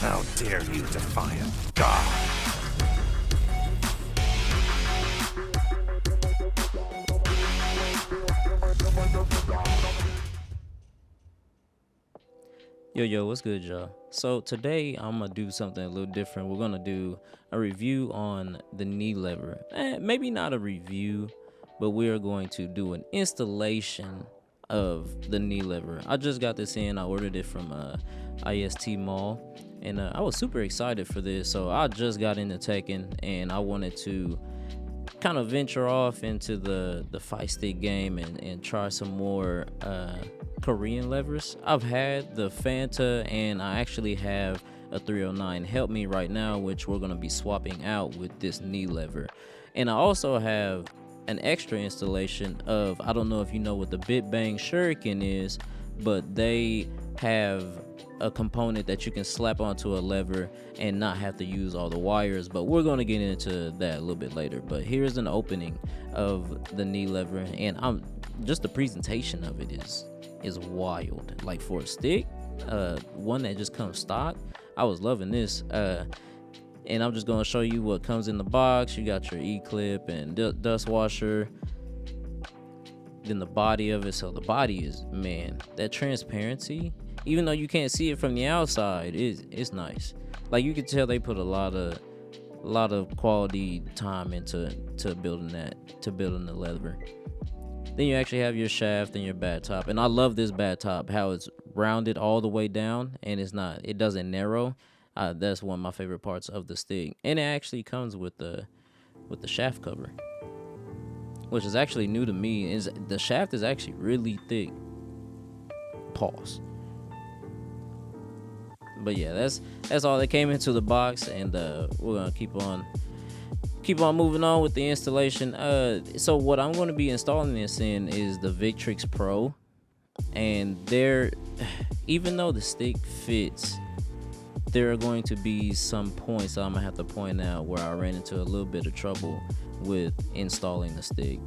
How dare you defy a god? Yo, what's good, y'all? So today I'm gonna do something a little different. We're gonna do a review on the knee lever. Maybe not a review, but we are going to do an installation of the knee lever. I just got this in. I ordered it from IST Mall, and I was super excited for this. So I just got into Tekken, and I wanted to kind of venture off into the fight stick game and try some more Korean levers. I've had the Fanta, and I actually have a 309 Help Me right now, which we're going to be swapping out with this knee lever. And I also have an extra installation of, I don't know if you know what the Bit Bang Shuriken is, but they have a component that you can slap onto a lever and not have to use all the wires, but we're going to get into that a little bit later. But here's an opening of the knee lever, and I'm just the presentation of it is wild. Like for a stick, one that just comes stock, I was loving this. And I'm just going to show you what comes in the box. You got your E-clip and dust washer, then the body of it. So the body is, man, that transparency, even though you can't see it from the outside, it's nice. Like you can tell they put a lot of quality time into building the leather. Then you actually have your shaft and your bat top, and I love this bat top, how it's rounded all the way down, and it doesn't narrow. That's one of my favorite parts of the stick, and it actually comes with the shaft cover, which is actually new to me. Is the shaft is actually really thick. Pause. But yeah, that's all that came into the box, and we're gonna keep on moving on with the installation. So what I'm going to be installing this in is the Victrix Pro, and even though the stick fits, there are going to be some points I'm gonna have to point out where I ran into a little bit of trouble with installing the stick.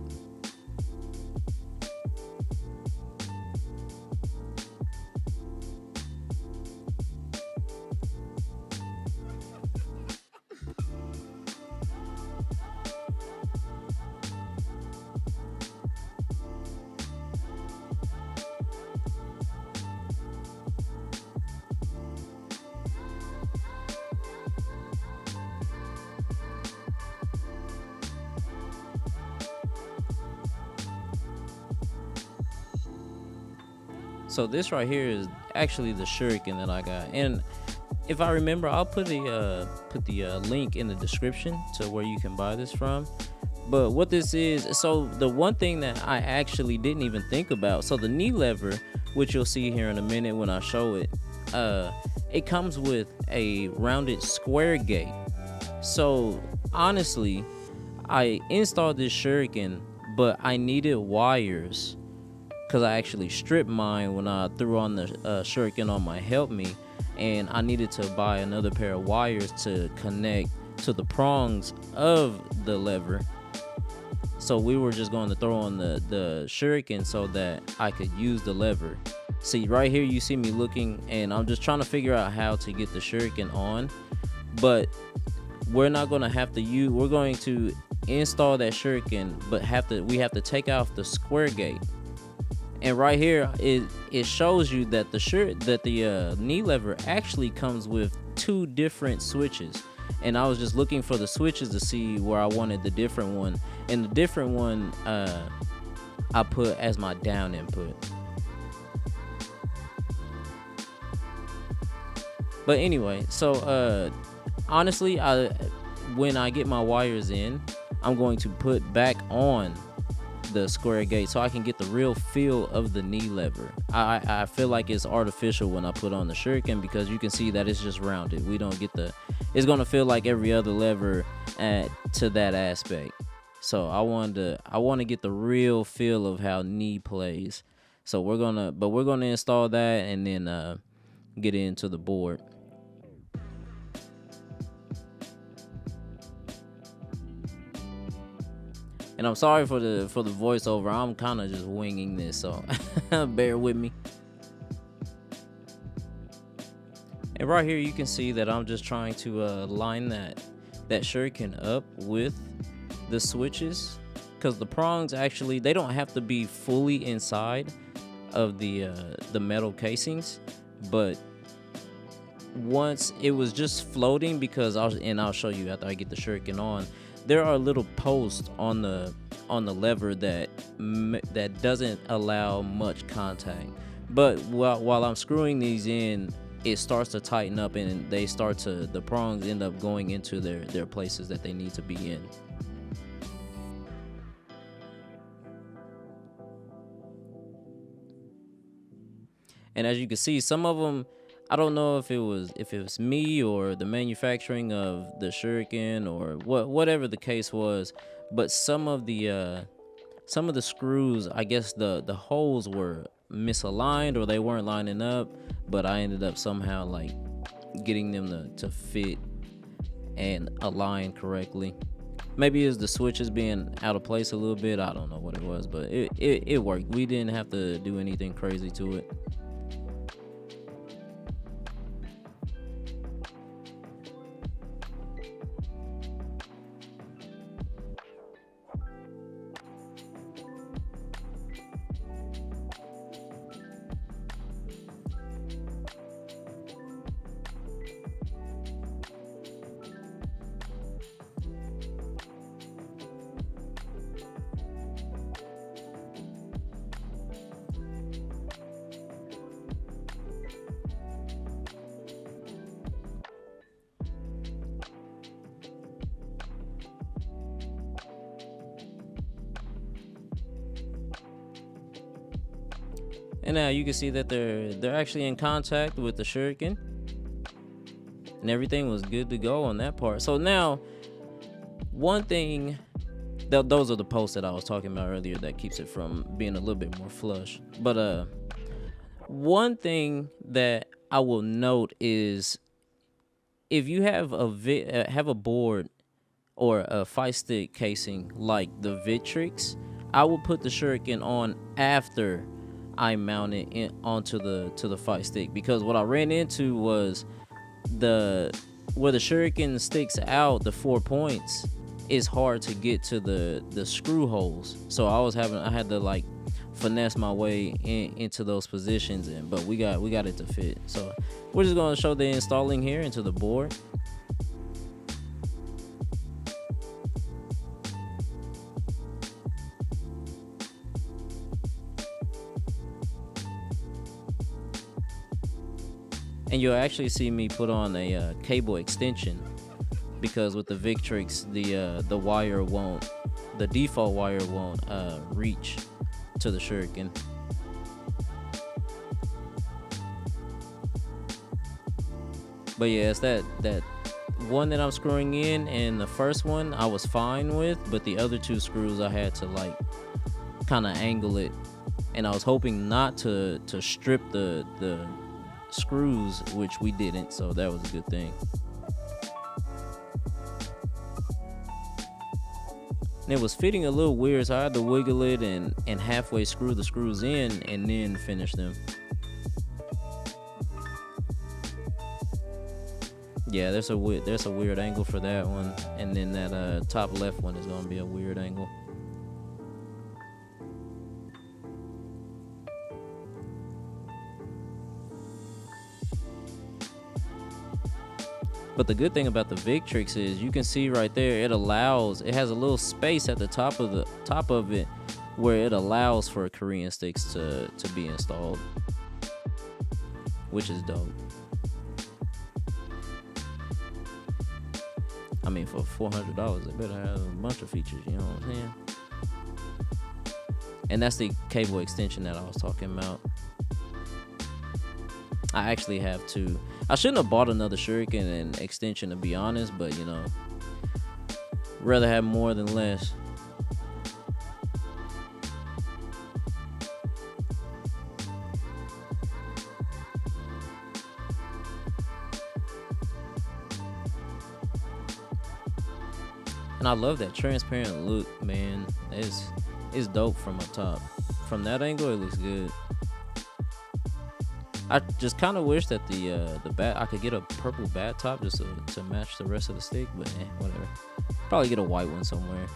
So this right here is actually the Shuriken that I got, and if I remember, I'll put the link in the description to where you can buy this from. But what this is, so the one thing that I actually didn't even think about, so the knee lever, which you'll see here in a minute when I show it, it comes with a rounded square gate. So honestly, I installed this Shuriken, but I needed wires, because I actually stripped mine when I threw on the Shuriken on my Help Me, and I needed to buy another pair of wires to connect to the prongs of the lever. So we were just going to throw on the Shuriken so that I could use the lever. See, right here you see me looking, and I'm just trying to figure out how to get the Shuriken on, but we're not going to have to we're going to install that Shuriken, but we have to take off the square gate. And right here, it shows you that the knee lever actually comes with two different switches. And I was just looking for the switches to see where I wanted the different one. And the different one I put as my down input. But anyway, so honestly, when I get my wires in, I'm going to put back on the square gate so I can get the real feel of the knee lever. I feel like it's artificial when I put on the Shuriken, because you can see that it's just rounded. We don't get it's gonna feel like every other lever to that aspect. So I want to get the real feel of how knee plays. So we're gonna install that and then get into the board. And I'm sorry for the voiceover. I'm kind of just winging this, so bear with me. And right here you can see that I'm just trying to line that shuriken up with the switches, because the prongs actually, they don't have to be fully inside of the metal casings, but once it was just floating, because I'll show you after I get the shuriken on, there are little posts on the lever that doesn't allow much contact, but while I'm screwing these in, it starts to tighten up, and the prongs end up going into their places that they need to be in. And as you can see, some of them, I don't know if it was me or the manufacturing of the shuriken or whatever the case was, but some of the screws, I guess the holes were misaligned or they weren't lining up, but I ended up somehow like getting them to fit and align correctly. Maybe it's the switches being out of place a little bit. I don't know what it was, but it worked. We didn't have to do anything crazy to it. And now you can see that they're actually in contact with the shuriken, and everything was good to go on that part. So now, one thing, those are the posts that I was talking about earlier that keeps it from being a little bit more flush. But one thing that I will note is, if you have a board or a fight stick casing like the Victrix, I will put the shuriken on after I mount it onto the fight stick, because what I ran into was where the shuriken sticks out, the 4 points is hard to get to the screw holes. So I had to like finesse my way into those positions, but we got it to fit. So we're just gonna show the installing here into the board. And you'll actually see me put on a cable extension, because with the Victrix, the wire won't, the default wire won't reach to the shuriken. But yeah, it's that one that I'm screwing in, and the first one I was fine with, but the other two screws I had to like kind of angle it, and I was hoping not to strip the screws, which we didn't, so that was a good thing. And it was fitting a little weird, so I had to wiggle it and halfway screw the screws in and then finish them. Yeah, there's a weird angle for that one, and then that top left one is gonna be a weird angle. But the good thing about the Victrix is, you can see right there, it has a little space at the top of it where it allows for Korean sticks to be installed, which is dope. I mean, for $400, it better have a bunch of features, you know what I'm saying? And that's the cable extension that I was talking about. I actually have two. I shouldn't have bought another shuriken and extension, to be honest, but you know, rather have more than less. And I love that transparent look, man. It's dope from up top. From that angle, it looks good. I just kind of wish that the bat I could get a purple bat top just to match the rest of the stick, but whatever. Probably get a white one somewhere.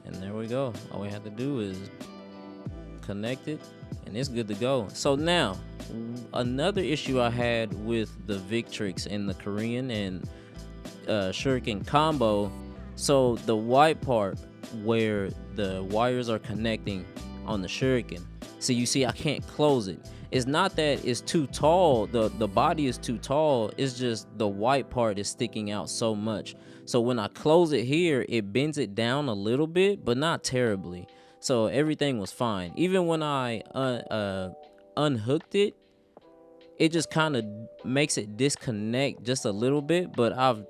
And there we go. All we have to do is connect it and it's good to go. So now, another issue I had with the Victrix and the Korean and Shuriken combo, so the white part where the wires are connecting on the Shuriken, so you see I can't close it. It's not that it's too tall, the body is too tall, it's just the white part is sticking out so much. So when I close it here, it bends it down a little bit, but not terribly. So everything was fine. Even when I unhooked it, it just kind of makes it disconnect just a little bit, but I've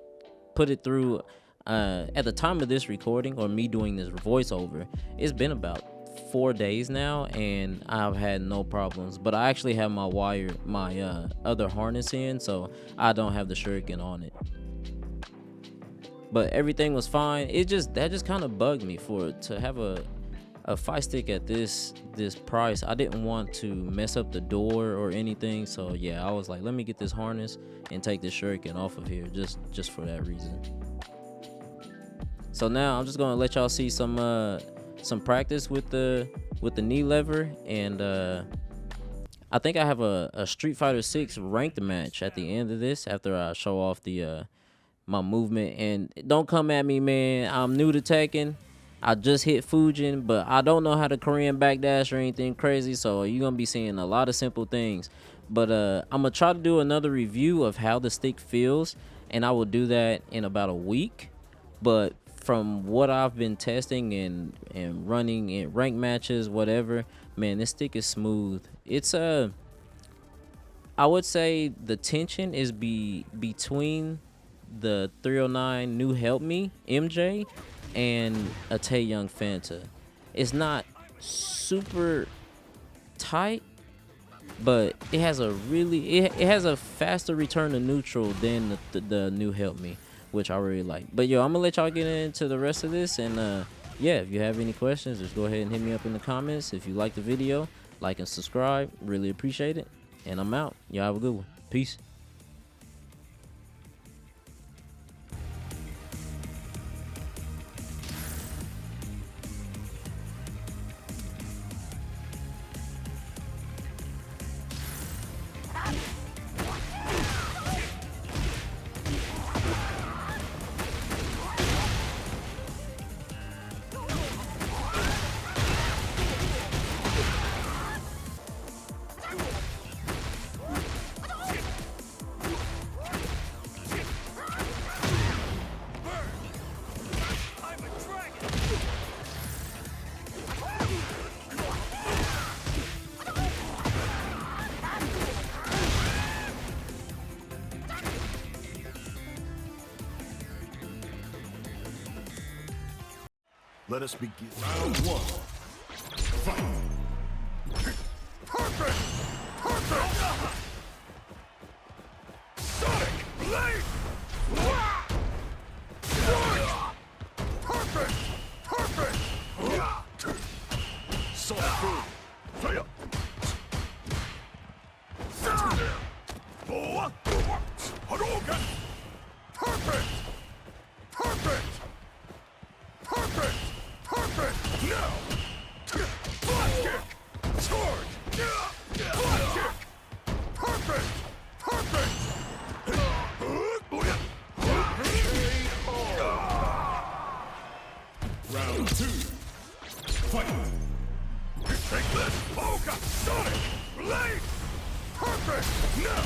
put it through, at the time of this recording or me doing this voiceover, it's been about 4 days now and I've had no problems. But I actually have my other harness in, so I don't have the Shuriken on it. But everything was fine. That just kind of bugged me to have a fight stick at this price. I didn't want to mess up the door or anything, so yeah, I was like, let me get this harness and take this Shuriken off of here just for that reason. So now I'm just gonna let y'all see some practice with the knee lever, and I think I have a Street Fighter 6 ranked match at the end of this after I show off my movement. And don't come at me, man, I'm new to Tekken. I just hit Fujin, but I don't know how to Korean backdash or anything crazy, so you're gonna be seeing a lot of simple things. But I'm gonna try to do another review of how the stick feels, and I will do that in about a week. But from what I've been testing and running in rank matches, whatever, man, this stick is smooth. It's I would say the tension is between the 309 New Help Me MJ and a Taeyong Fanta. It's not super tight, but it has it has a faster return to neutral than the New Help Me, which I really like. But yo, I'm gonna let y'all get into the rest of this, and yeah, if you have any questions, just go ahead and hit me up in the comments. If you like the video, like and subscribe, really appreciate it. And I'm out. Y'all have a good one. Peace. Let us begin. Round one. Fight. Perfect! Perfect! Sonic Blade! Perfect! Perfect! Sonic Boom! Fire! Hadouken! Perfect! Perfect! Perfect! Perfect! Now! Flat kick! Charge! Flat kick! Perfect! Perfect! Round two. Fight! Take this! Polka! Sonic! Blade! Perfect! Now!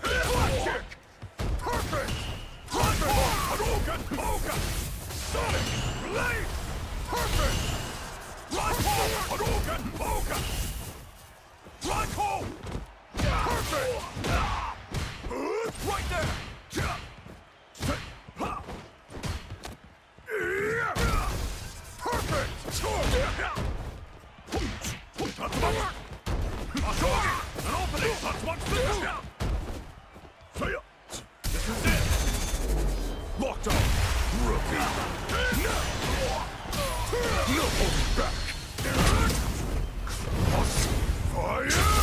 Flat kick! Perfect! Hadouken! done, rookie. No holding back. Crossfire!